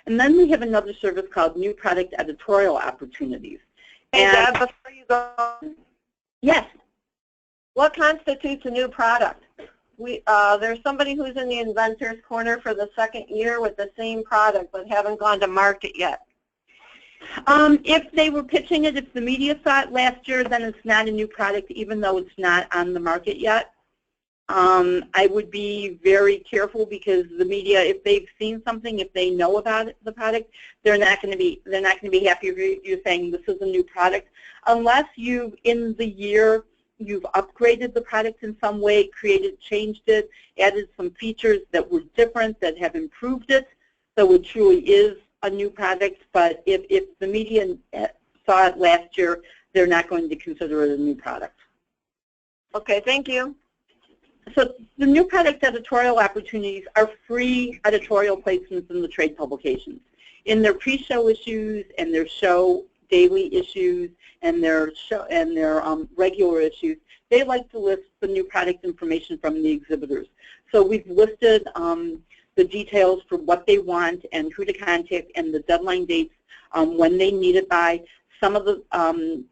And then we have another service called New Product Editorial Opportunities. Hey, Deb, before you go, yes. What constitutes a new product? There's somebody who's in the inventor's corner for the second year with the same product but haven't gone to market yet. If they were pitching it, if the media saw it last year, then it's not a new product, even though it's not on the market yet. I would be very careful because the media, if they've seen something, if they know about the product, they're not going to be happy if you're saying this is a new product, unless in the year you've upgraded the product in some way, changed it, added some features that were different, that have improved it, so it truly is a new product. But if the media saw it last year, they're not going to consider it a new product. Okay, thank you. So the new product editorial opportunities are free editorial placements in the trade publications. In their pre-show issues and their show daily issues and their regular issues, they like to list the new product information from the exhibitors. So we've listed the details for what they want and who to contact and the deadline dates when they need it by. Some of the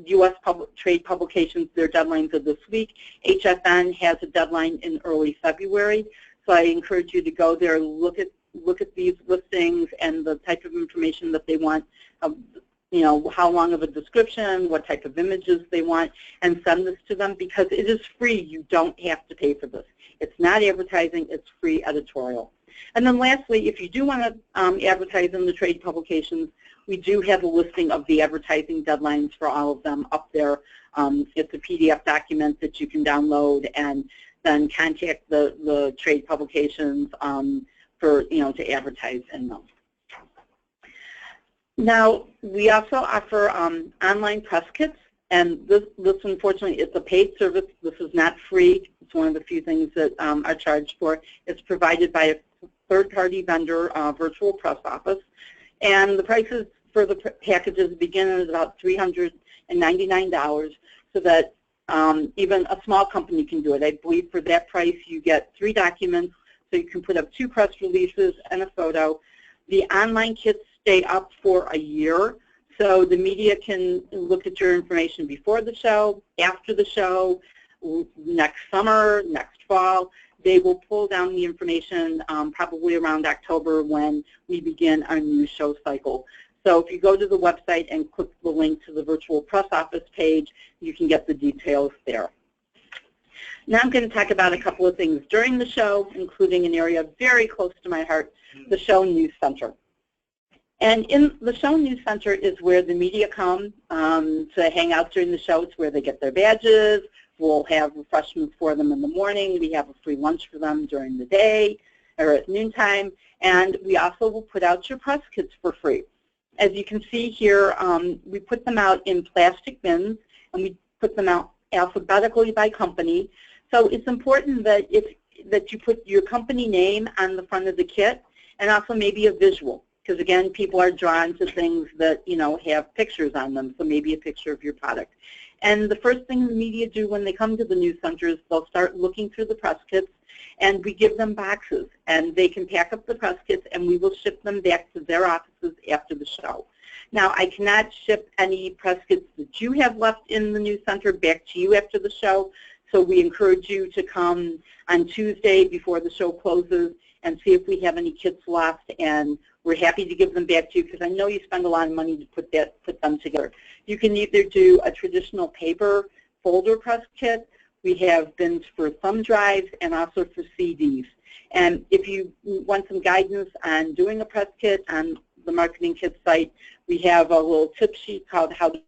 U.S. trade publications, their deadlines are this week. HFN has a deadline in early February, so I encourage you to go there, look at these listings and the type of information that they want, how long of a description, what type of images they want, and send this to them because it is free. You don't have to pay for this. It's not advertising, it's free editorial. And then lastly, if you do want to advertise in the trade publications, we do have a listing of the advertising deadlines for all of them up there. It's a PDF document that you can download and then contact the trade publications to advertise in them. Now, we also offer online press kits, and this unfortunately is a paid service. This is not free. It's one of the few things that are charged for. It's provided by a third-party vendor, virtual press office, and the prices for the packages begin at about $399, so that even a small company can do it. I believe for that price you get 3 documents, so you can put up 2 press releases and a photo. The online kits stay up for a year, so the media can look at your information before the show, after the show, next summer, next fall. They will pull down the information probably around October when we begin our new show cycle. So if you go to the website and click the link to the virtual press office page, you can get the details there. Now I'm going to talk about a couple of things during the show, including an area very close to my heart, the Show News Center. And in the Show News Center is where the media come to hang out during the show. It's where they get their badges. We'll have refreshments for them in the morning. We have a free lunch for them during the day or at noontime. And we also will put out your press kits for free. As you can see here, we put them out in plastic bins, and we put them out alphabetically by company. So it's important that you put your company name on the front of the kit, and also maybe a visual, because again, people are drawn to things that have pictures on them. So maybe a picture of your product. And the first thing the media do when they come to the news center is they'll start looking through the press kits, and we give them boxes, and they can pack up the press kits, and we will ship them back to their offices after the show. Now, I cannot ship any press kits that you have left in the news center back to you after the show, so we encourage you to come on Tuesday before the show closes and see if we have any kits left, and we're happy to give them back to you because I know you spend a lot of money to put them together. You can either do a traditional paper folder press kit. We have bins for thumb drives and also for CDs. And if you want some guidance on doing a press kit on the Marketing Kit site, we have a little tip sheet called How to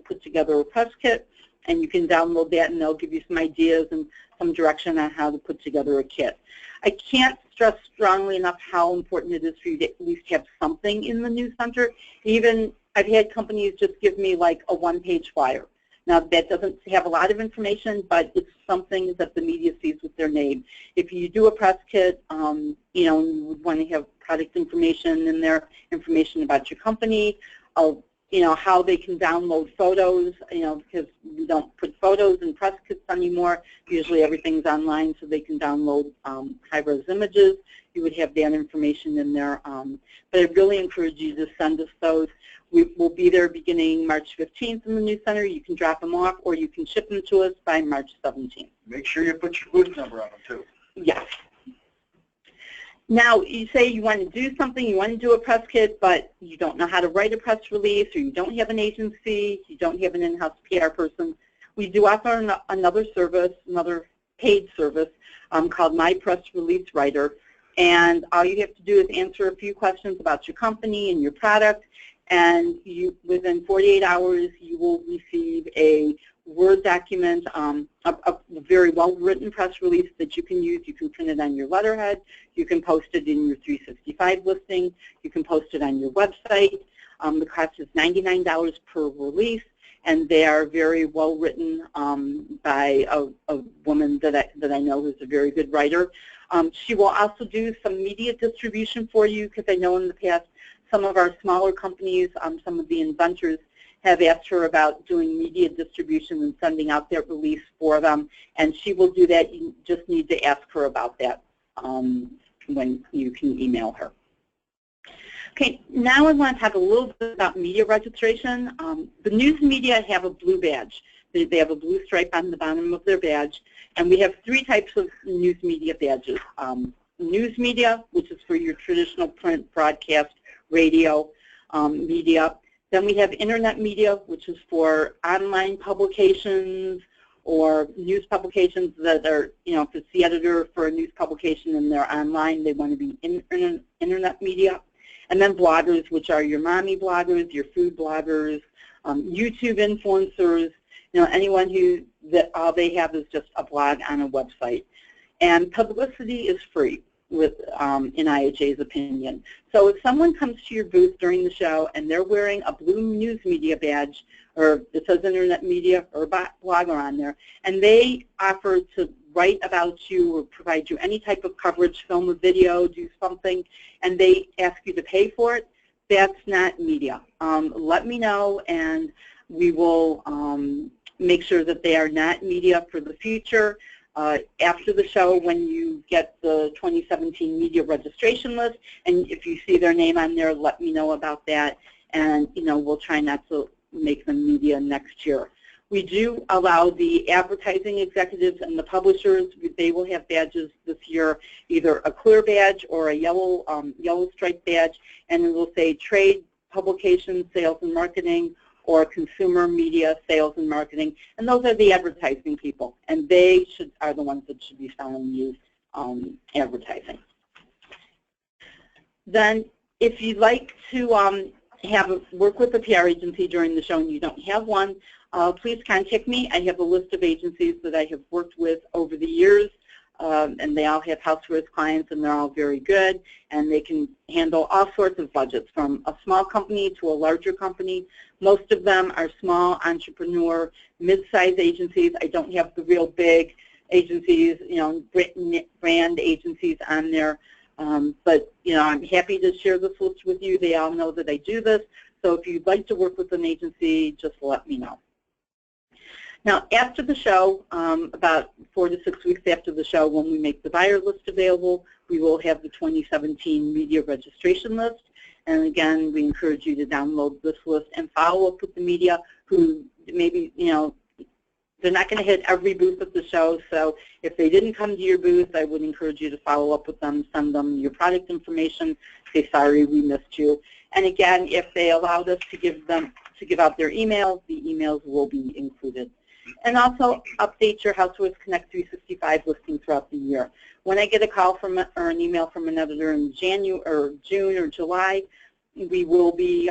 Put Together a Press Kit, and you can download that, and they'll give you some ideas and some direction on how to put together a kit. I can't stress strongly enough how important it is for you to at least have something in the news center. Even I've had companies just give me like a one-page flyer. Now, that doesn't have a lot of information, but it's something that the media sees with their name. If you do a press kit, you know, you would want to have product information in there, information about your company, you know, how they can download photos, you know, because we don't put photos in press kits anymore. Usually everything's online, so they can download high-res images. You would have that information in there. But I really encourage you to send us those. We will be there beginning March 15th in the News Center. You can drop them off, or you can ship them to us by March 17th. Make sure you put your booth number on them, too. Yes. Now, you say you want to do something, you want to do a press kit, but you don't know how to write a press release, or you don't have an agency, you don't have an in-house PR person. We do offer another service, another paid service called My Press Release Writer. And all you have to do is answer a few questions about your company and your product, and within 48 hours you will receive a Word document, a very well-written press release that you can use. You can print it on your letterhead. You can post it in your 365 listing. You can post it on your website. The cost is $99 per release, and they are very well-written by a woman that I know who's a very good writer. She will also do some media distribution for you, because I know in the past some of our smaller companies, some of the inventors, have asked her about doing media distribution and sending out their release for them, and she will do that. You just need to ask her about that when you can email her. Okay, now I want to talk a little bit about media registration. The news media have a blue badge. They have a blue stripe on the bottom of their badge, and we have 3 types of news media badges. News media, which is for your traditional print, broadcast, radio media. Then we have internet media, which is for online publications or news publications that are, you know, if it's the editor for a news publication and they're online, they want to be internet media. And then bloggers, which are your mommy bloggers, your food bloggers, YouTube influencers, you know, anyone who, that all they have is just a blog on a website. And publicity is free, with in IHA's opinion. So if someone comes to your booth during the show and they're wearing a blue news media badge, or it says internet media or blogger on there, and they offer to write about you or provide you any type of coverage, film a video, do something, and they ask you to pay for it, that's not media. Let me know, and we will make sure that they are not media for the future. After the show, when you get the 2017 media registration list, and if you see their name on there, let me know about that, and you know, we'll try not to make them media next year. We do allow the advertising executives and the publishers, they will have badges this year, either a clear badge or a yellow stripe badge, and it will say trade, publication, sales and marketing, or consumer media, sales and marketing, and those are the advertising people, and they are the ones that should be selling you advertising. Then, if you'd like to work with a PR agency during the show and you don't have one, please contact me. I have a list of agencies that I have worked with over the years, and they all have housewares clients, and they're all very good, and they can handle all sorts of budgets, from a small company to a larger company. Most of them are small entrepreneur, mid-sized agencies. I don't have the real big agencies, you know, brand agencies on there, but you know, I'm happy to share this list with you. They all know that I do this, so if you'd like to work with an agency, just let me know. Now, after the show, about 4 to 6 weeks after the show, when we make the buyer list available, we will have the 2017 media registration list. And again, we encourage you to download this list and follow up with the media who maybe, you know, they're not going to hit every booth at the show. So if they didn't come to your booth, I would encourage you to follow up with them, send them your product information, say, sorry, we missed you. And again, if they allowed us to give out their emails, the emails will be included. And also update your Housewares Connect 365 listing throughout the year. When I get a call from or an email from an editor in June or July, we will be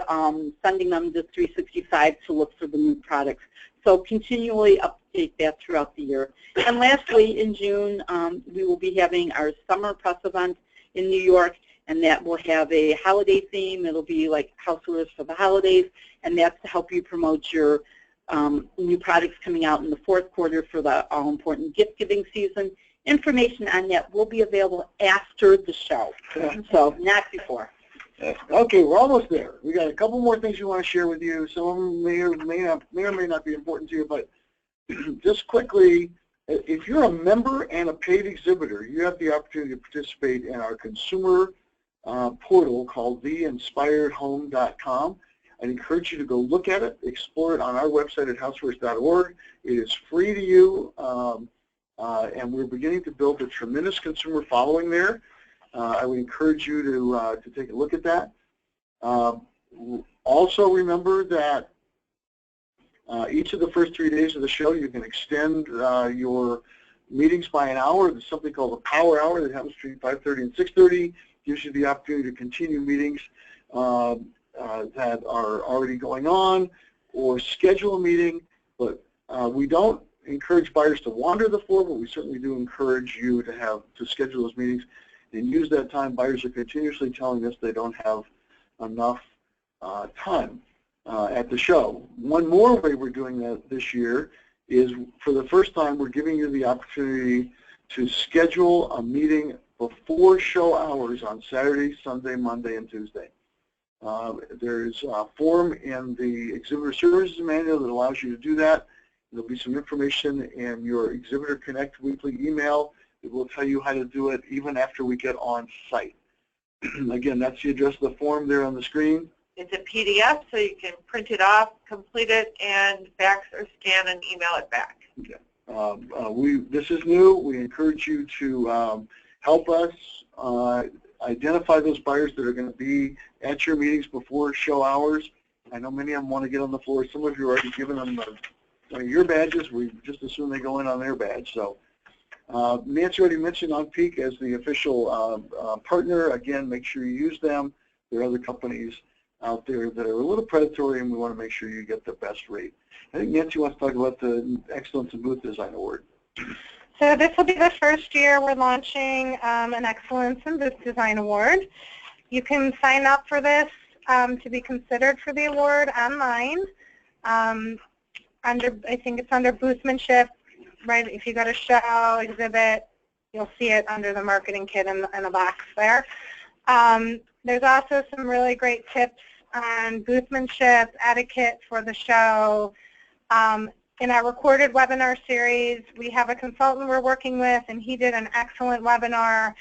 sending them to 365 to look for the new products. So continually update that throughout the year. And lastly, in June, we will be having our summer press event in New York, and that will have a holiday theme. It'll be like housewares for the holidays, and that's to help you promote your new products coming out in the fourth quarter for the all-important gift-giving season. Information on that will be available after the show, so not before. Okay, we're almost there. We got a couple more things we want to share with you. Some of them may or may not be important to you, but just quickly, if you're a member and a paid exhibitor, you have the opportunity to participate in our consumer portal called theinspiredhome.com. I'd encourage you to go look at it, explore it on our website at housewares.org. It is free to you, and we're beginning to build a tremendous consumer following there. I would encourage you to take a look at that. Also remember that each of the first 3 days of the show, you can extend your meetings by an hour. There's something called a power hour that happens between 5:30 and 6:30. Gives you the opportunity to continue meetings that are already going on, or schedule a meeting. But we don't encourage buyers to wander the floor, but we certainly do encourage you to schedule those meetings and use that time. Buyers are continuously telling us they don't have enough time at the show. One more way we're doing that this year is, for the first time, we're giving you the opportunity to schedule a meeting before show hours on Saturday, Sunday, Monday, and Tuesday. There's a form in the Exhibitor Services Manual that allows you to do that. There'll be some information in your Exhibitor Connect weekly email that will tell you how to do it even after we get on site. Again, that's the address of the form there on the screen. It's a PDF, so you can print it off, complete it, and fax or scan and email it back. Okay. This is new. We encourage you to help us identify those buyers that are going to be at your meetings before show hours. I know many of them want to get on the floor. Some of you are already giving them your badges. We just assume they go in on their badge. So Nancy already mentioned OnPeak as the official partner. Again, make sure you use them. There are other companies out there that are a little predatory, and we want to make sure you get the best rate. I think Nancy wants to talk about the Excellence in Booth Design Award. So this will be the first year we're launching an Excellence in Booth Design Award. You can sign up for this to be considered for the award online. I think it's under boothmanship, right? If you go to show, exhibit, you'll see it under the marketing kit in the box there. There's also some really great tips on boothmanship, etiquette for the show. In our recorded webinar series, we have a consultant we're working with, and he did an excellent webinar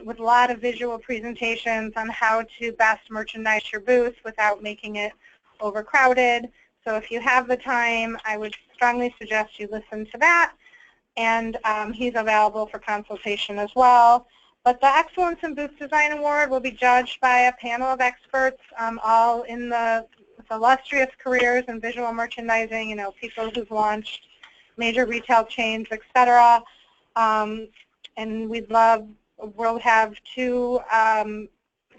with a lot of visual presentations on how to best merchandise your booth without making it overcrowded. So if you have the time, I would strongly suggest you listen to that. And he's available for consultation as well. But the Excellence in Booth Design Award will be judged by a panel of experts, all in the illustrious careers in visual merchandising, you know, people who've launched major retail chains, etc. And we'll have 2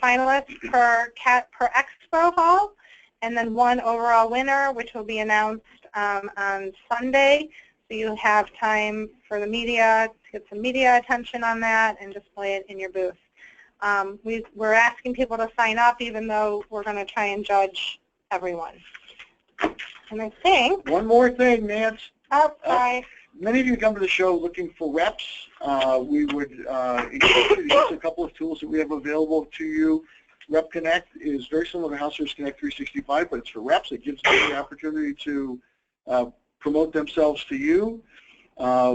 finalists per expo hall, and then 1 overall winner, which will be announced on Sunday. So you have time for the media to get some media attention on that and display it in your booth. We're asking people to sign up, even though we're going to try and judge everyone. And I think... One more thing, Nance. Oh, sorry. Many of you come to the show looking for reps. We would encourage you to use a couple of tools that we have available to you. Rep Connect is very similar to Housewares Connect 365, but it's for reps. It gives them the opportunity to promote themselves to you.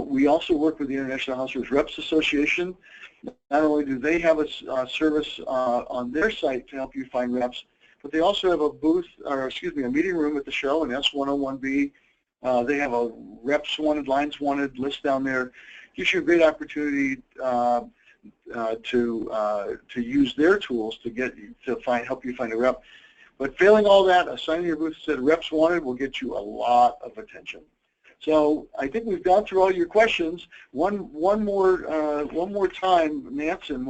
We also work with the International Housewares Reps Association. Not only do they have a service on their site to help you find reps, but they also have a booth, or excuse me, a meeting room at the show in S101B. They have a reps wanted, lines wanted list down there. Gives you a great opportunity to use their tools to help you find a rep. But failing all that, a sign in your booth that said reps wanted will get you a lot of attention. So I think we've gone through all your questions. One more time, Nance, and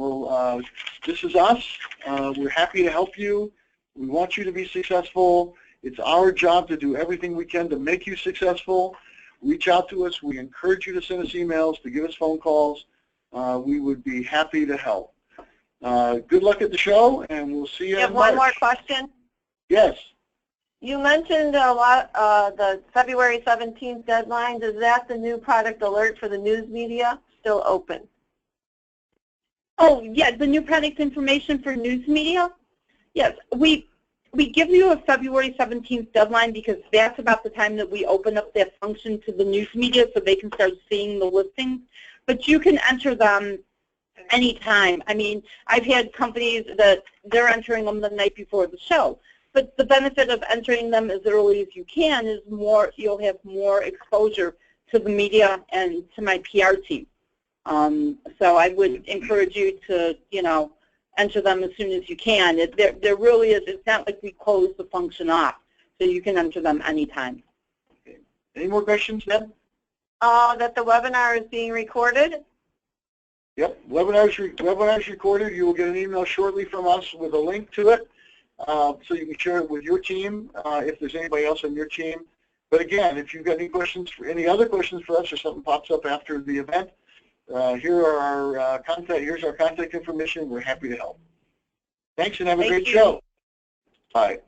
this is us. We're happy to help you. We want you to be successful. It's our job to do everything we can to make you successful. Reach out to us. We encourage you to send us emails, to give us phone calls. We would be happy to help. Good luck at the show, and we'll see you in March. One more question? Yes. You mentioned a lot the February 17th deadline. Is that the new product alert for the news media still open? Oh, yeah, the new product information for news media? Yes, we give you a February 17th deadline because that's about the time that we open up that function to the news media so they can start seeing the listings. But you can enter them anytime. I mean, I've had companies that they're entering them the night before the show. But the benefit of entering them as early as you can is you'll have more exposure to the media and to my PR team. So I would encourage you to, enter them as soon as you can. There really is, it's not like we close the function off, so you can enter them anytime. Okay. Any more questions, Deb? That the webinar is being recorded? Yep, webinar's recorded. You will get an email shortly from us with a link to it. So you can share it with your team if there's anybody else on your team. But again, if you've got any questions, any other questions for us, or something pops up after the event, here's our contact information. We're happy to help. Thanks, and have a great show. Bye.